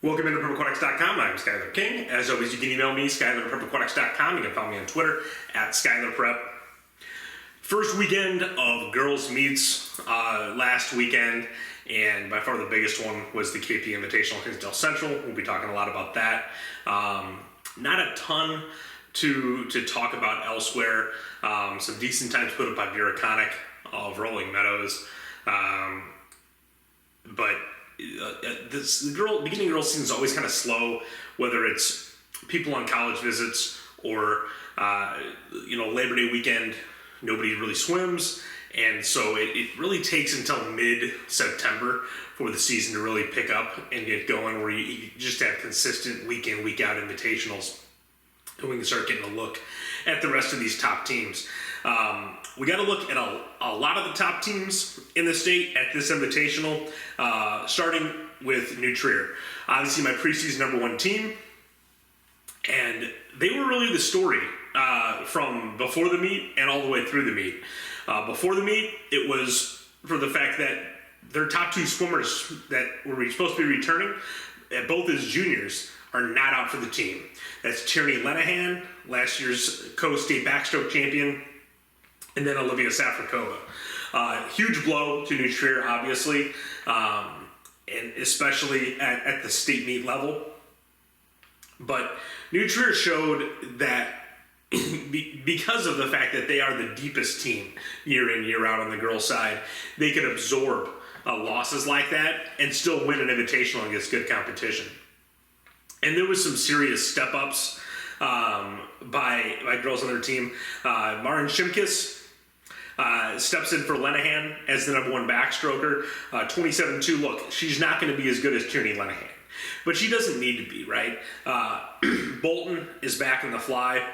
Welcome into PrepAquatics.com. I'm Skylar King. As always, you can email me, Skylar@PrepAquatics.com. You can follow me on Twitter @SkylarPrep. First weekend of girls' meets last weekend, and by far the biggest one was the KP Invitational Hinsdale Central. We'll be talking a lot about that. Not a ton to talk about elsewhere. Some decent times put up by Buraconic of Rolling Meadows. But the beginning girls season is always kind of slow, whether it's people on college visits or Labor Day weekend. Nobody really swims, and so it really takes until mid-September for the season to really pick up and get going, where you just have consistent week in, week out invitationals, and we can start getting a look at the rest of these top teams. We got to look at a lot of the top teams in the state at this invitational, starting with New Trier. Obviously, my preseason #1 team, and they were really the story from before the meet and all the way through the meet. Before the meet, it was for the fact that their top two swimmers that were supposed to be returning, both as juniors, are not out for the team. That's Tierney Lenahan, last year's co-state backstroke champion, and then Olivia Safrakova. Huge blow to New Trier, obviously, and especially at the state meet level. But New Trier showed that because of the fact that they are the deepest team year in, year out on the girls' side, they could absorb losses like that and still win an invitational against good competition. And there was some serious step-ups by girls on their team. Marin Shimkus steps in for Lenahan as the #1 backstroker. 27-2. Look, she's not going to be as good as Tierney Lenahan, but she doesn't need to be, right? Bolton is back in the fly.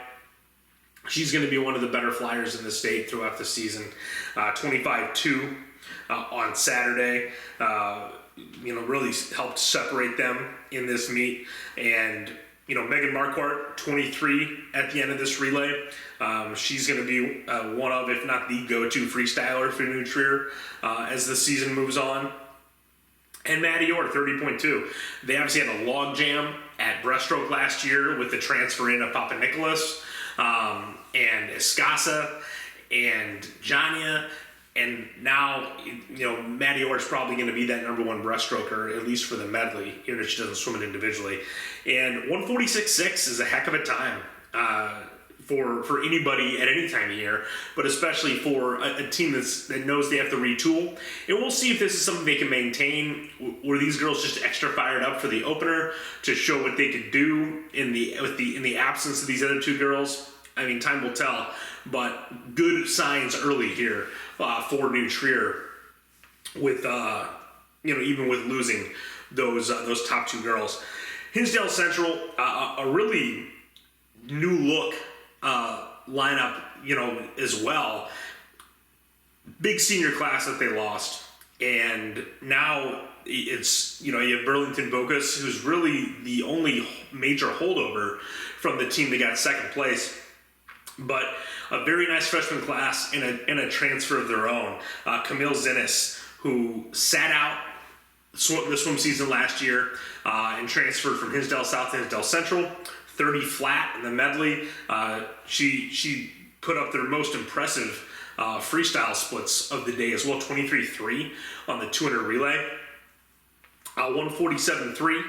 She's going to be one of the better flyers in the state throughout the season. 25-2 on Saturday. Really helped separate them in this meet. And, Megan Marquardt, 23 at the end of this relay. She's going to be one of, if not the go-to freestyler for New Trier as the season moves on. And Maddie Orr, 30.2. They obviously had a log jam at breaststroke last year with the transfer in of Papa Nicholas and Escasa and Jania. And now, Maddie Orr is probably going to be that #1 breaststroker, at least for the medley, even if she doesn't swim it individually. And 146.6 is a heck of a time for anybody at any time of year, but especially for a team that knows they have to retool. And we'll see if this is something they can maintain. Were these girls just extra fired up for the opener to show what they could do in the absence of these other two girls? I mean, time will tell, but good signs early here for New Trier with even with losing those top two girls. Hinsdale Central, a really new look lineup, as well. Big senior class that they lost, and now it's you have Burlington Bocas, who's really the only major holdover from the team that got second place. But a very nice freshman class and a transfer of their own. Camille Zinnis, who sat out the swim season last year and transferred from Hinsdale South to Hinsdale Central. 30 flat in the medley. She put up their most impressive freestyle splits of the day as well. 23-3 on the 200 relay. 147.3.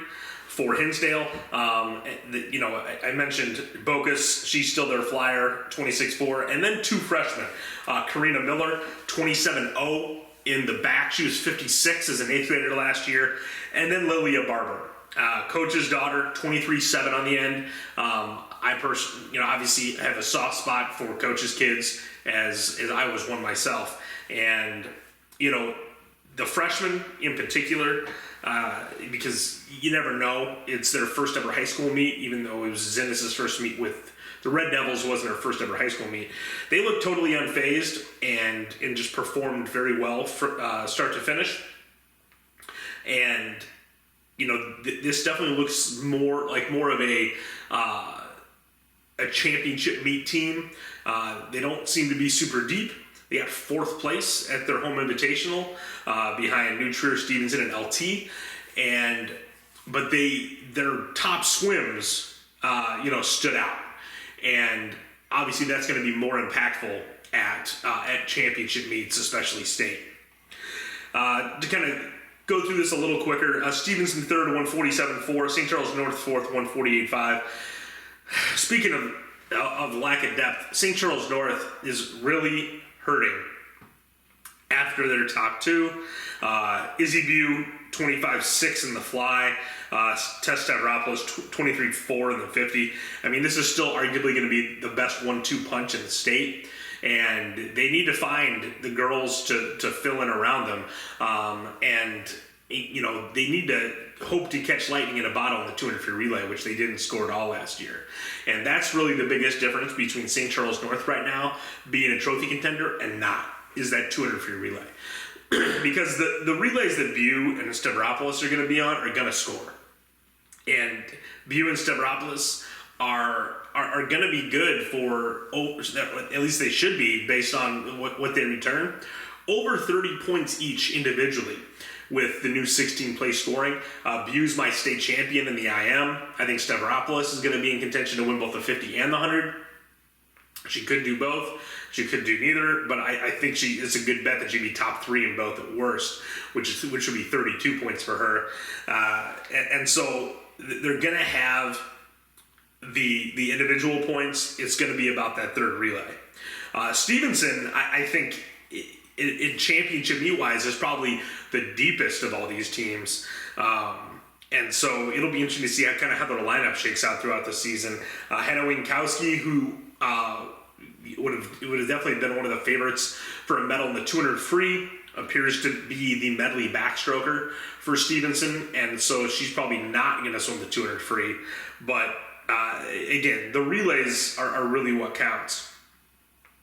For Hinsdale, I mentioned Bocas, she's still their flyer, 26-4, and then two freshmen, Karina Miller, 27-0 in the back. She was 56 as an 8th grader last year, and then Lilia Barber, coach's daughter, 23-7 on the end. I personally, obviously have a soft spot for coach's kids, as I was one myself, and the freshmen in particular. Because you never know. It's their first ever high school meet, even though it was Zinnis' first meet with the Red Devils wasn't her first ever high school meet. They looked totally unfazed and just performed very well for start to finish. And this definitely looks more of a championship meet team. They don't seem to be super deep. They got 4th place at their home invitational behind New Trier, Stevenson, and LT. And but their top swims, stood out, and obviously that's going to be more impactful at championship meets, especially state. To kind of go through this a little quicker, Stevenson third, 147.4, St. Charles North fourth, 148.5. Speaking of lack of depth, St. Charles North is really hurting after their top two. Izzy View, 25.6 in the fly. Tess Stavropoulos, 23.4 in the 50. I mean, this is still arguably going to be the best 1-2 punch in the state. And they need to find the girls to fill in around them. They need to hope to catch lightning in a bottle in the 200 free relay, which they didn't score at all last year. And that's really the biggest difference between St. Charles North right now being a trophy contender and not, is that 200 free relay. Because the relays that View and Stavropoulos are going to be on are going to score. And View and Stavropoulos are going to be good for, at least they should be based on what they return, over 30 points each individually with the new 16-place scoring. View's my state champion in the IM. I think Stavropoulos is going to be in contention to win both the 50 and the 100. She could do both. She could do neither, but I think it's a good bet that she'd be top 3 in both at worst, which would be 32 points for her. And so they're going to have the individual points. It's going to be about that third relay. Stevenson, I think, in championship meet-wise, is probably the deepest of all these teams. And so it'll be interesting to see how their lineup shakes out throughout the season. Hannah Winkowski, who would have definitely been one of the favorites for a medal in the 200 free, appears to be the medley backstroker for Stevenson, and so she's probably not going to swim the 200 free. But again, the relays are really what counts.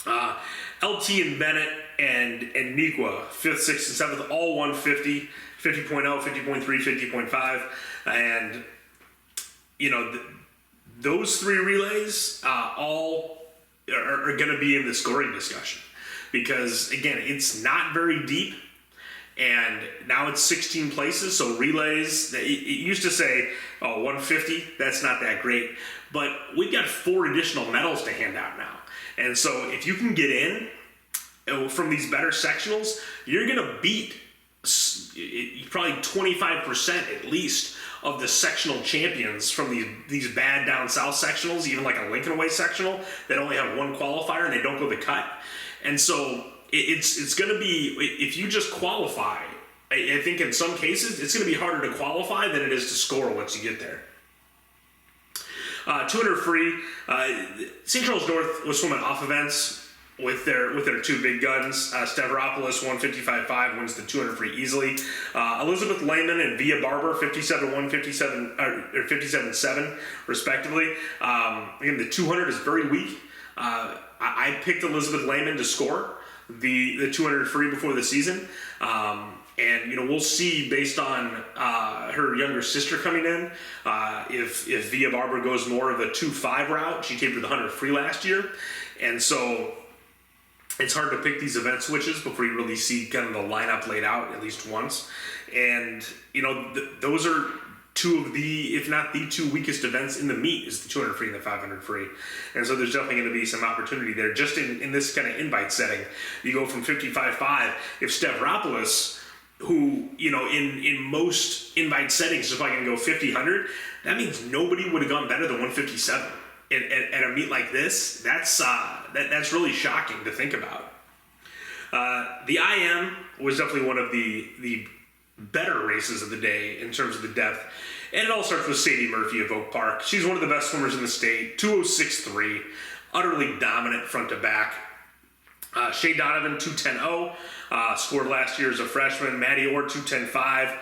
LT and Bennett and Nikwa, 5th, 6th, and 7th, all 150, 50.0, 50.3, 50.5. And, those three relays all are going to be in the scoring discussion. Because, again, it's not very deep. And now it's 16 places, so relays, it used to say, 150, that's not that great. But we've got 4 additional medals to hand out now. And so if you can get in from these better sectionals, you're going to beat probably 25% at least of the sectional champions from these bad down south sectionals, even like a Lincoln Way sectional that only have one qualifier and they don't go the cut. And so it's going to be, if you just qualify, I think in some cases it's going to be harder to qualify than it is to score once you get there. 200 free, St. Charles North was swimming off events with their 2 big guns. Stavropoulos 155.5 wins the 200 free easily. Elizabeth Lehman and Via Barber 57.1, 57.7 respectively. Again, the 200 is very weak. I picked Elizabeth Lehman to score the 200 free before the season. And we'll see based on her younger sister coming in if Via Barber goes more of a 2-5 route. She came to the 100 free last year, and so it's hard to pick these event switches before you really see kind of the lineup laid out at least once. And those are 2 of the, if not the 2 weakest events in the meet, is the 200 free and the 500 free. And so there's definitely going to be some opportunity there just in this kind of invite setting. You go from 55.5. If Stavropoulos, who, in most invite settings is probably going to go 50, 100, that means nobody would have gone better than 157. At a meet like this, that's really shocking to think about. The IM was definitely one of the better races of the day in terms of the depth. And it all starts with Sadie Murphy of Oak Park. She's one of the best swimmers in the state, 206.3, utterly dominant front to back. Shay Donovan, 210.0, scored last year as a freshman. Maddie Orr, 210.5.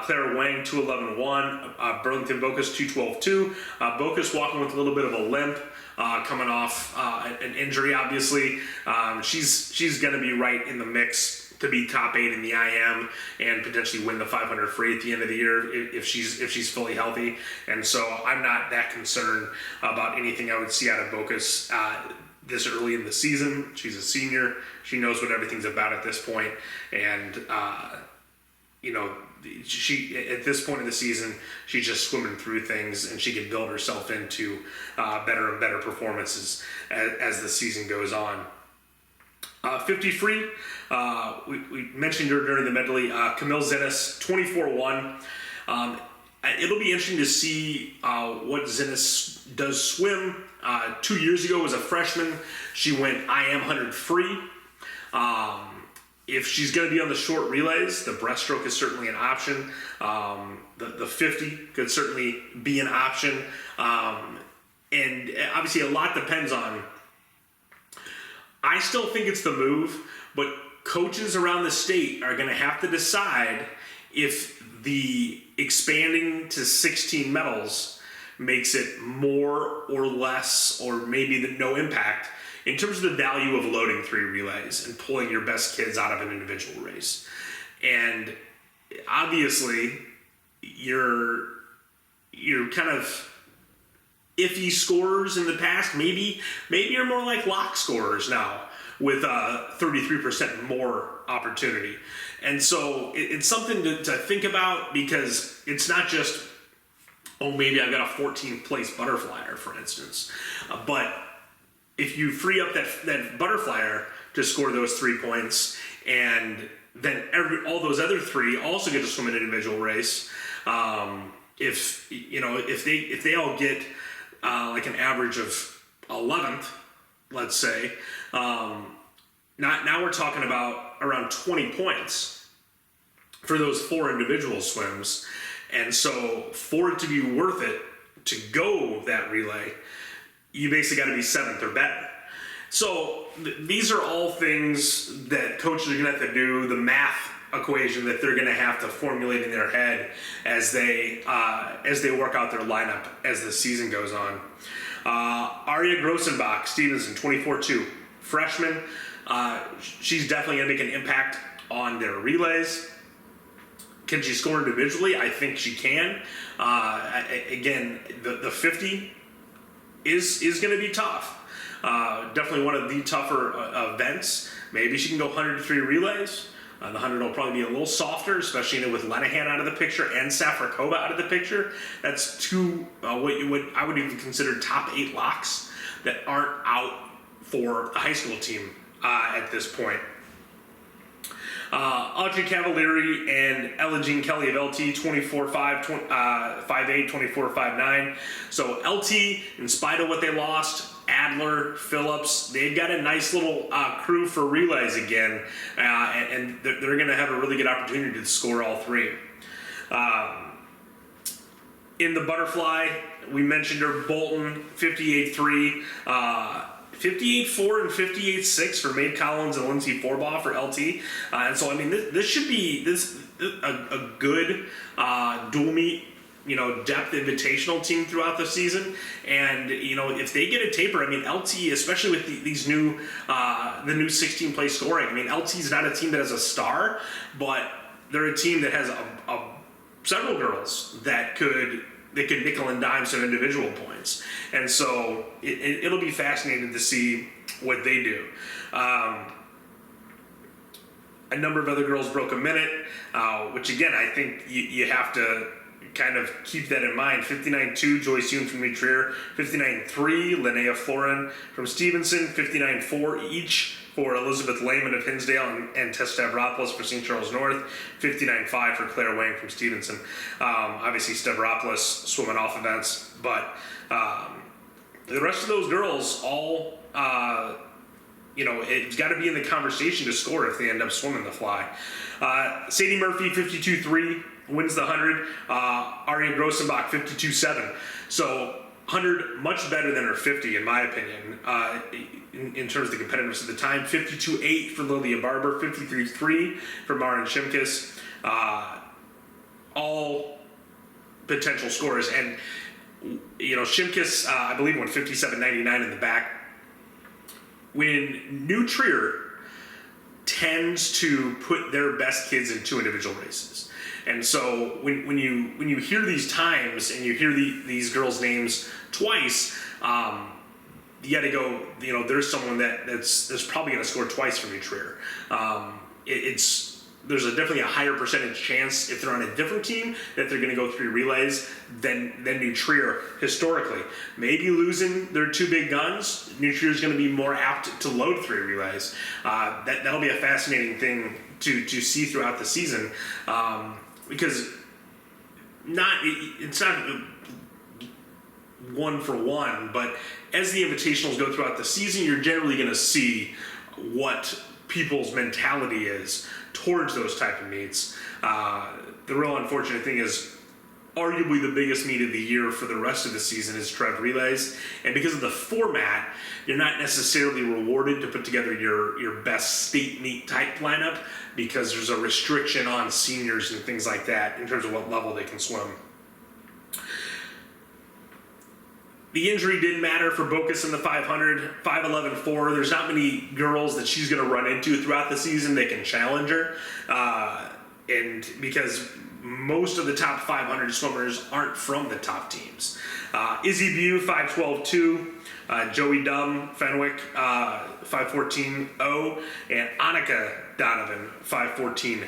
Clara Wang, 211.1. Burlington Bocas, 212.2. Bocas walking with a little bit of a limp, coming off an injury, obviously. She's going to be right in the mix to be top 8 in the IM and potentially win the 500 free at the end of the year if she's fully healthy. And so I'm not that concerned about anything I would see out of Bocas this early in the season. She's a senior. She knows what everything's about at this point. And, she at this point in the season, she's just swimming through things, and she can build herself into better and better performances as the season goes on. 50 free, we mentioned her during the medley, Camille Zinnes, 24-1. It'll be interesting to see what Zinnes does swim. 2 years ago as a freshman, she went IM 100 free. If she's going to be on the short relays, the breaststroke is certainly an option. The 50 could certainly be an option. And obviously a lot depends on, I still think it's the move, but coaches around the state are going to have to decide if the expanding to 16 medals makes it more or less, or maybe no impact in terms of the value of loading 3 relays and pulling your best kids out of an individual race. And obviously you're kind of iffy scorers in the past. Maybe you're more like lock scorers now with 33% more opportunity. And so it's something to think about, because it's not just, oh, maybe I've got a 14th place butterflyer, for instance. But if you free up that butterflyer to score those 3 points, and then all those other 3 also get to swim an individual race, if they all get like an average of 11th, let's say, now we're talking about around 20 points for those 4 individual swims. And so for it to be worth it to go that relay, you basically got to be 7th or better. So these are all things that coaches are going to have to do, the math equation that they're going to have to formulate in their head as they work out their lineup as the season goes on. Aria Grossenbach, Stevenson, 24-2, freshman. She's definitely going to make an impact on their relays. Can she score individually? I think she can. Again, the 50 is going to be tough. Definitely one of the tougher events. Maybe she can go 103 relays. The 100 will probably be a little softer, especially with Lenahan out of the picture and Safrakova out of the picture. That's 2 I would even consider top 8 locks that aren't out for the high school team at this point. Audrey Cavalieri and Ella Jean Kelly of LT, 24-5, 5'8", 24-5'9". So LT, in spite of what they lost, Adler, Phillips, they've got a nice little crew for relays again, and they're going to have a really good opportunity to score all 3. In the butterfly, we mentioned her, Bolton, 58-3, 58-4 and 58-6 for Maeve Collins and Lindsay Forbaugh for LT. And so, I mean, this should be a good dual meet, depth invitational team throughout the season. And, if they get a taper, I mean, LT, especially with these new, the new 16 play scoring, I mean, LT is not a team that has a star, but they're a team that has several girls that could nickel and dime some individual points. And so it'll be fascinating to see what they do. A number of other girls broke a minute, which again, I think you have to kind of keep that in mind. 59-2, Joyce Yoon from New Trier. 59-3, Linnea Florin from Stevenson. 59-4 each for Elizabeth Lehman of Hinsdale and Tess Stavropoulos for St. Charles North. 59-5 for Claire Wang from Stevenson. Obviously Stavropoulos swimming off events, but the rest of those girls all, it's got to be in the conversation to score if they end up swimming the fly. Sadie Murphy, 52-3, wins the 100. Aria Grossenbach, 52-7. So 100 much better than her 50 in my opinion, in terms of the competitiveness at the time. 52-8 for Lilia Barber, 53-3 for Maren Shimkus. All potential scores. And Shimkus, I believe, went 57.99 in the back. When New Trier tends to put their best kids in 2 individual races, and so when you hear these times and you hear these girls' names twice, you got to go. There's someone that's probably going to score twice for New Trier. It's there's definitely a higher percentage chance if they're on a different team that they're going to go 3 relays than New Trier historically. Maybe losing their 2 big guns, New Trier is going to be more apt to load 3 relays. That'll be a fascinating thing to see throughout the season, because it's not 1 for 1, but as the invitationals go throughout the season, you're generally going to see what people's mentality is towards those type of meets. The real unfortunate thing is arguably the biggest meet of the year for the rest of the season is Trev Relays, and because of the format, you're not necessarily rewarded to put together your best state meet type lineup, because there's a restriction on seniors and things like that in terms of what level they can swim. The injury didn't matter for Bocas in the 500, 5'11", There's not many girls that she's going to run into throughout the season that can challenge her. And because most of the top 500 swimmers aren't from the top teams. Izzy Bew, 5'12", Joey Dumb, Fenwick, 5'14", and Annika Donovan, 5'14",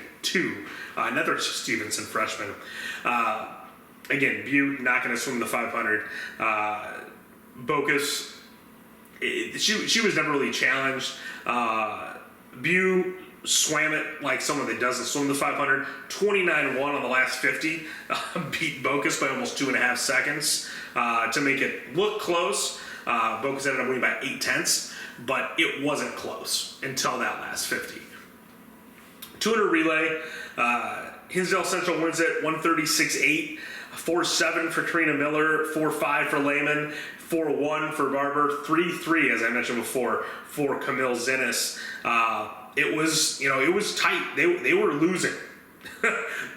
another Stevenson freshman. Again, Bew not going to swim the 500. Bocas, she was never really challenged. Bew swam it like someone that doesn't swim the 500. 29-1 on the last 50. Beat Bocas by almost 2.5 seconds to make it look close. Bocas ended up winning by 0.8, but it wasn't close until that last 50. 200 relay. Hinsdale Central wins it 136.8. 4-7 for Trina Miller, 4-5 for Lehman, 4-1 for Barber, 3-3, as I mentioned before, for Camille Zinnes. It was tight. They were losing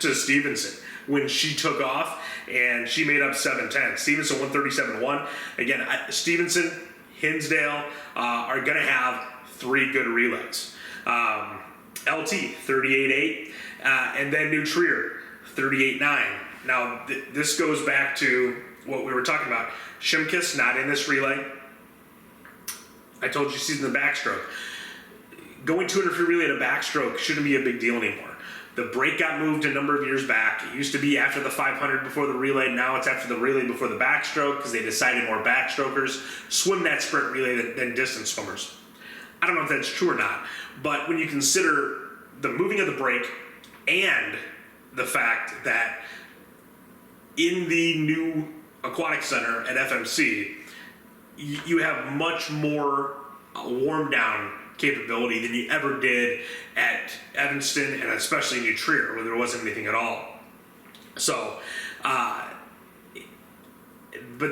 to Stevenson when she took off, and she made up 7-10. Stevenson 137-1. Again, Stevenson, Hinsdale are going to have 3 good relays. LT 38.8, and then New Trier 38.9. Now, this goes back to what we were talking about. Shimkus not in this relay. I told you she's in the backstroke. Going 200 free relay to backstroke shouldn't be a big deal anymore. The break got moved a number of years back. It used to be after the 500 before the relay. Now it's after the relay before the backstroke, because they decided more backstrokers swim that sprint relay than distance swimmers. I don't know if that's true or not, but when you consider the moving of the break and the fact that in the new aquatic center at FMC, you have much more warm down capability than you ever did at Evanston, and especially New Trier, where there wasn't anything at all. So, but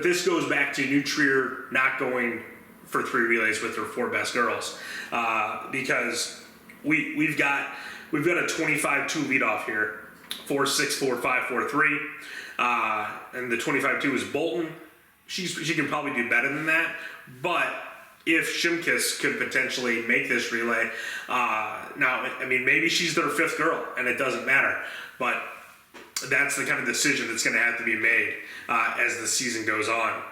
this goes back to New Trier not going for 3 relays with their 4 best girls, because we've got a 25-2 leadoff here, 4-6, 4-5, 4-3. And the 25-2 is Bolton. She can probably do better than that, but if Shimkus could potentially make this relay, now, I mean, maybe she's their 5th girl, and it doesn't matter, but that's the kind of decision that's going to have to be made as the season goes on.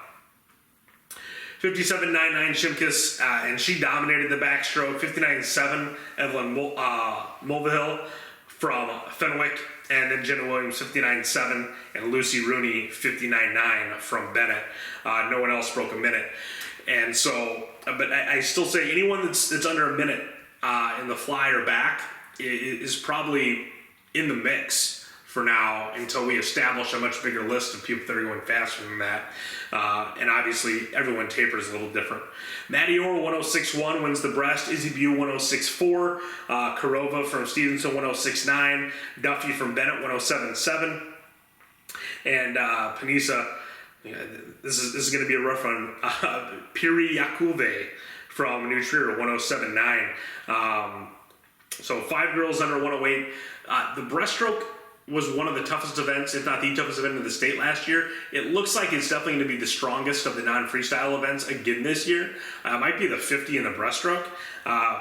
57.99 Shimkus, and she dominated the backstroke. 59.7 Evelyn Mulvihill from Fenwick, and then Jenna Williams 59.7, and Lucy Rooney 59.9 from Bennett. No one else broke a minute. And so, but I still say anyone that's under a minute in the fly or back is probably in the mix for now, until we establish a much bigger list of people that are going faster than that. And obviously, everyone tapers a little different. Maddie Orr, 106.1, wins the breast. Izzy Bew, 106.4. Karova from Stevenson, 106.9. Duffy from Bennett, 107.7. And Panisa, this is going to be a rough one. Piri Yakuve from New Trier, 107.9. So 5 girls under 108. The breaststroke was one of the toughest events, if not the toughest event in the state last year. It looks like it's definitely going to be the strongest of the non-freestyle events again this year. It might be the 50 in the breaststroke,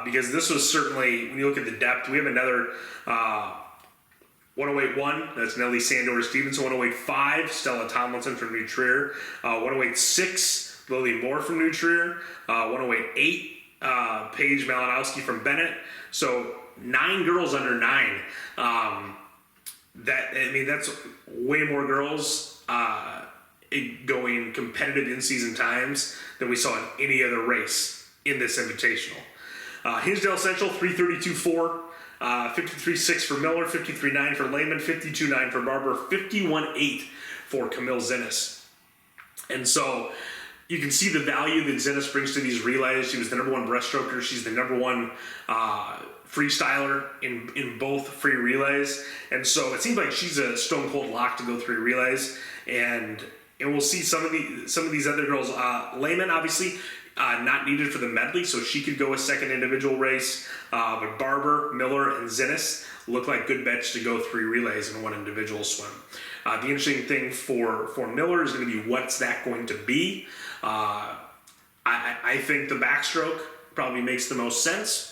because this was certainly, when you look at the depth, we have another 108.1, that's Nellie Sandor Stevenson. 108.5, Stella Tomlinson from New Trier. 108.6, Lily Moore from New Trier. 108.8, Paige Malinowski from Bennett. So 9 girls under 9. That's way more girls going competitive in-season times than we saw in any other race in this invitational. Hinsdale Central, 332.4, 53.6 for Miller, 53.9 for Lehman, 52.9 for Barber, 51.8 for Camille Zinnes. And so you can see the value that Zinnes brings to these relays. She was the #1 breaststroker. She's the #1 freestyler in both free relays. And so it seems like she's a stone cold lock to go 3 relays. And we'll see some of these other girls. Lehman, obviously, not needed for the medley, so she could go a second individual race. But Barber, Miller, and Zinnes look like good bets to go 3 relays and 1 individual swim. The interesting thing for Miller is going to be what's that going to be. I think the backstroke probably makes the most sense.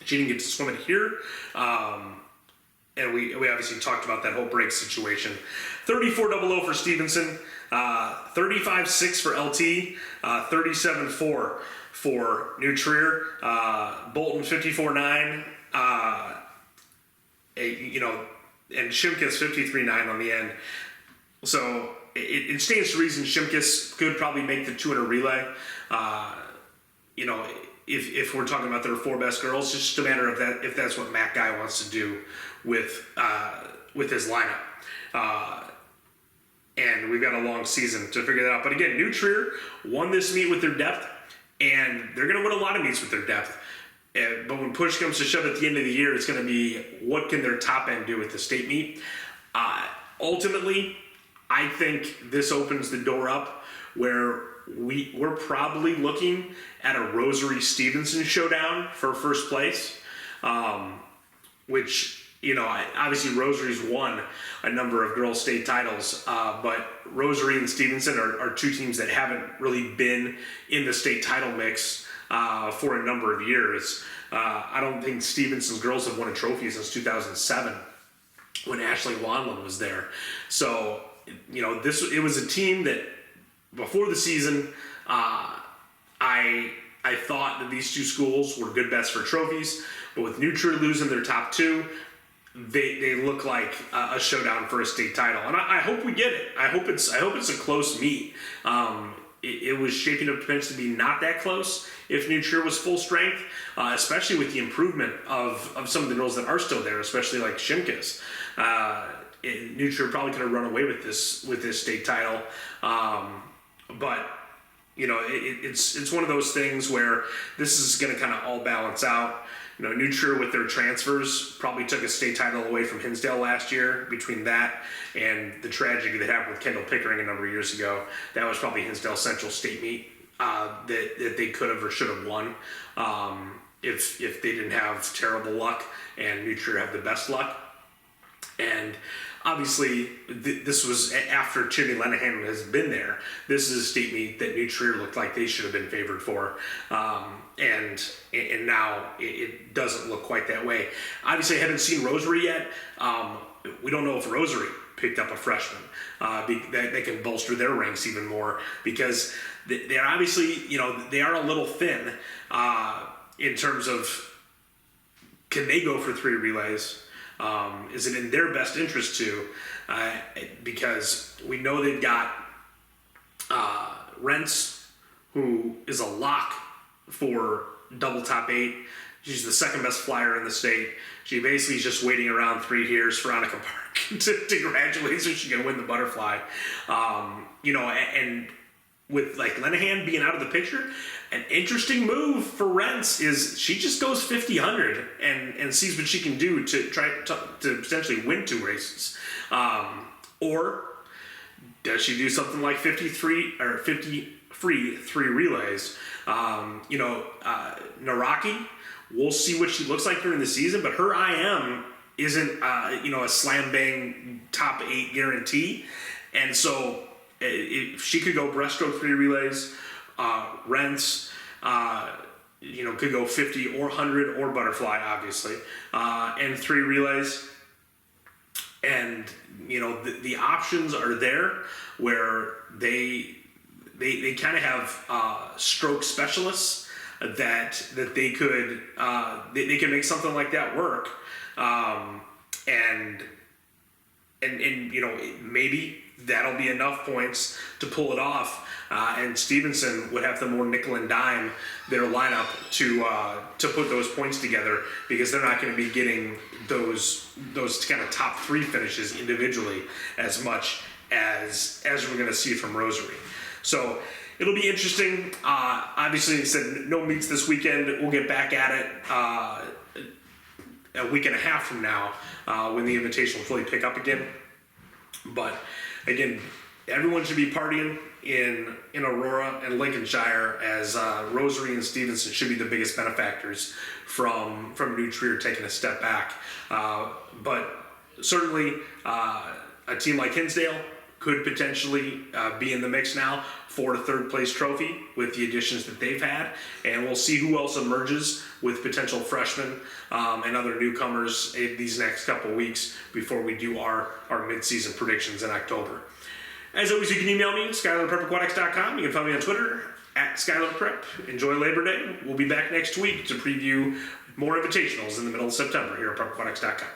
She didn't get to swim it here. And we obviously talked about that whole break situation. 34.00 for Stevenson, 35.6 for LT, 37.4 for New Trier, Bolton 54.9, and Shimkus 53.9 on the end. So it stands to reason Shimkus could probably make the 200 relay. If we're talking about their 4 best girls, it's just a matter of that if that's what Matt Guy wants to do with his lineup. And we've got a long season to figure that out. But again, New Trier won this meet with their depth, and they're going to win a lot of meets with their depth. But when push comes to shove at the end of the year, it's going to be what can their top end do with the state meet. Ultimately, I think this opens the door up where we're probably looking at a Rosary Stevenson showdown for first place, which, obviously Rosary's won a number of girls' state titles, but Rosary and Stevenson are 2 teams that haven't really been in the state title mix for a number of years. I don't think Stevenson's girls have won a trophy since 2007 when Ashley Wanlund was there. So, it was a team that before the season, I thought that these 2 schools were good bets for trophies, but with New Trier losing their top 2, they look like a showdown for a state title, and I hope we get it. I hope it's a close meet. It was shaping up potentially to be not that close if New Trier was full strength, especially with the improvement of some of the girls that are still there, especially like Shimkus. New Trier probably could have run away with this state title, but it's one of those things where this is going to kind of all balance out. New Trier with their transfers probably took a state title away from Hinsdale last year. Between that and the tragedy that happened with Kendall Pickering a number of years ago, that was probably Hinsdale Central state meet that they could have or should have won if they didn't have terrible luck and New Trier had the best luck. And obviously, this was after Chimney Lenahan has been there. This is a state meet that New Trier looked like they should have been favored for. And now it doesn't look quite that way. Obviously, I haven't seen Rosary yet. We don't know if Rosary picked up a freshman that can bolster their ranks even more, because they're obviously, they are a little thin in terms of, can they go for 3 relays? Is it in their best interest to? Because we know they've got Rentz, who is a lock for double top 8. She's the 2nd best flyer in the state. She basically is just waiting around 3 years for Annika Park to graduate so she can win the butterfly. And with like Lenahan being out of the picture, an interesting move for Rentz is she just goes 50-100 and sees what she can do to try to potentially win 2 races. Or does she do something like 50 free 3 relays? Naraki, we'll see what she looks like during the season, but her IM isn't a slam bang top 8 guarantee. And so if she could go breaststroke 3 relays, Rentz, could go 50 or 100 or butterfly, obviously, and 3 relays. And, the options are there where they kind of have stroke specialists that they could they can make something like that work, and you know, maybe that'll be enough points to pull it off. And Stevenson would have to more nickel and dime their lineup to put those points together, because they're not going to be getting those kind of top three finishes individually as much as we're going to see from Rosary. So it'll be interesting. Obviously, like I said, no meets this weekend. We'll get back at it a week and a half from now when the invitation will fully pick up again. But again, everyone should be partying in Aurora and Lincolnshire, as Rosary and Stevenson should be the biggest benefactors from New Trier taking a step back. But certainly a team like Hinsdale could potentially be in the mix now for the third place trophy with the additions that they've had, and we'll see who else emerges with potential freshmen and other newcomers in these next couple weeks before we do our mid-season predictions in October. As always, you can email me, SkylerPrepAquatics.com. You can find me on Twitter, @SkylerPrep. Enjoy Labor Day. We'll be back next week to preview more invitationals in the middle of September here at PrepAquatics.com.